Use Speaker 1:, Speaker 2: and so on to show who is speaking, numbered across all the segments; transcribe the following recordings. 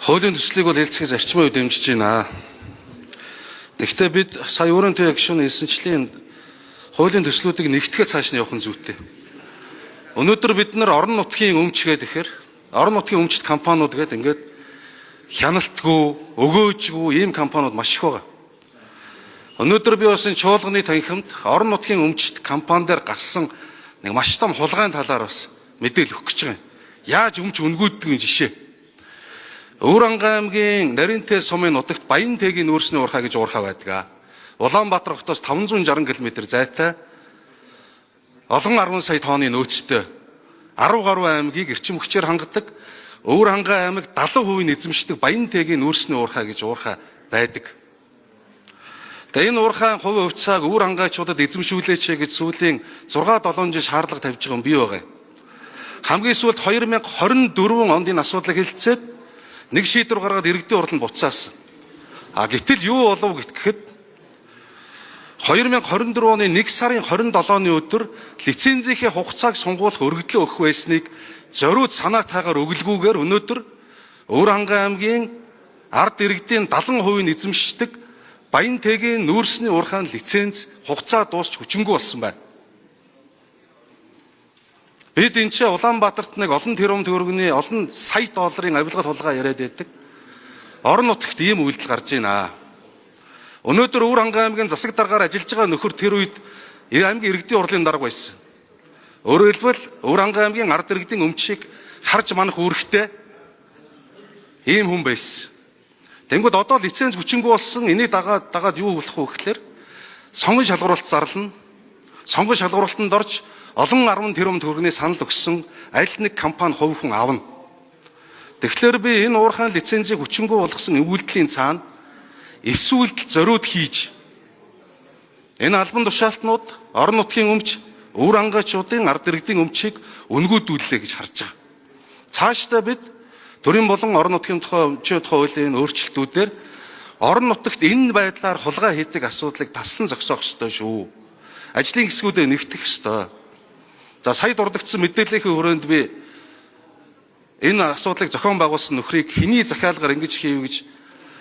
Speaker 1: Хуулийн төслийг бол хэлцгээс арчмын үед дэмжиж байна. Гэхдээ бид сая өөрөнтэй гишүүн хэлсэнчлэн хуулийн төслүүдийг нэгтгэхэд цааш нь явах нь зүйтэй. Өнөөдөр бид нар орон нутгийн өмч гэхээр орон нутгийн өмчт компаниуд гэдэг ингээд хяналтгүй, өгөөжгүй ийм компаниуд маш их байгаа. Өнөөдөр би бас энэ чуулганы танхимд орон нутгийн өмчт компани дээр гарсан нэг маш том хулгайн талаар бас мэдээлэл өгөх гэж байгаа юм. Яаж өмч үнгүүддгийн жишээ. Өвөрангай аймгийн Наринтэй сумын нутагт Баян Тэгийн нүүрсний уурхай гэж уурхай байдаг. Улаанбаатар хотоос 560 км зайтай олон 10 сая тонны нөөцтэй 10 гаруй аймгийг эрчим хүчээр хангадаг Өвөрангай аймаг 70% эзэмшдэг Баян Тэгийн нүүрсний уурхай гэж уурхай байдаг. Тэгээ энэ уурхайн хувь хувьцааг Өвөрангайчуудад эзэмшүүлээч гэж сүүлийн 6-7 жил шаардлага тавьж байгаа юм бий байгаа. Хамгийн сүүлд 2024 онд энэ асуудлыг хэлэлцээд нэг шийдвэр гаргаад иргэдийн хурланд буцаасан. Гэтэл юу болов гэхэд 2024 оны 1 сарын 27-ны өдөр лицензийнхээ хугацааг сунгуулах өргөдлөө өгөх байсныг зориуд санаатайгаар өглгүүгээр өнөөдөр Өвөрангай аймгийн ард иргэдийн 70% эзэмшдэг Баян Тэгийн нүүрсний уурхайн лиценз хугацаа дуусч хүчингүй болсон байна. Бид энэ чинь Улаанбаатарт нэг олон тэрбум төгрөгийн олон сая долларын авилгал хулгай яриад байдаг. Орон нутагт ийм үйлдэл гарч байна. Өнөөдөр Өвөрангай аймгийн засаг даргаар ажиллаж байгаа нөхөр тэр үед аймгийн иргэдийн хурлын дарга байсан. Өөрөөр хэлбэл Өвөрангай аймгийн ард иргэдийн өмчийг харж манах үүрэгтэй ийм хүн байсан. Тэнгүүд одоо лиценз хүчингүй болсон энийг дагаад юу болох вэ гэхээр сонгон шалгуулалт зарлана. Сонгон шалгуулалтанд орж олон 10 тэрбум төгрөгийн санал өгсөн аль нэг компани хувь хүн авна. Тэгэхээр би энэ уурхайн лицензийг хүчингүй болгосон үйлдэлийн цаана эсвэл зориуд хийж энэ албан тушаалтнууд орон нутгийн өмч Өвөрангайчуудын ард иргэдийн өмчийг үнгүүдүүллээ гэж харж байгаа. Цаашдаа бид төрийн болон орон нутгийн тухай өмчийн тухай хуулийн өөрчлөлтүүдээр орон нутагт энэ байдлаар хулгай хийдэг асуудлыг тассан зогсоох ёстой шүү. Ажлын хэсгүүдэд нэгтгэх ёстой. За сая дурдгдсан мэдээллийн хүрээнд би энэ асуудлыг зохион байгуулсан нөхрийг хэний захиалгаар ингэж хийв гэж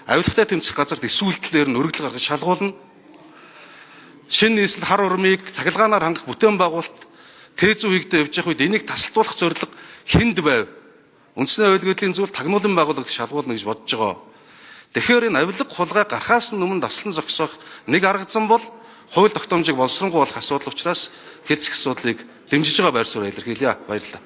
Speaker 1: авилгатай тэмцэх газарт эсвүүлтлээр нь өргөл гаргаж шалгуулна. Шинэ нийслэл хар урмыг цахилгаанаар хангах бүтээн байгуулалт тээзүү хийгдэ явж явах үед энийг тасалдуулах зорилго хэнд байв? Үндэсний аюулгүй зүйл тагнуулан байгууллагад шалгуулна гэж бодож байгаа. Тэгэхээр энэ авилга хулгай гарахаас өмнө таслан зогсоох нэг арга зам бол хууль тогтоомжийг боловсронгуй болох асуудал учраас хэлцэх асуудлыг дэмжиж байгаа байр суурь илэрхийлье. Баярлалаа.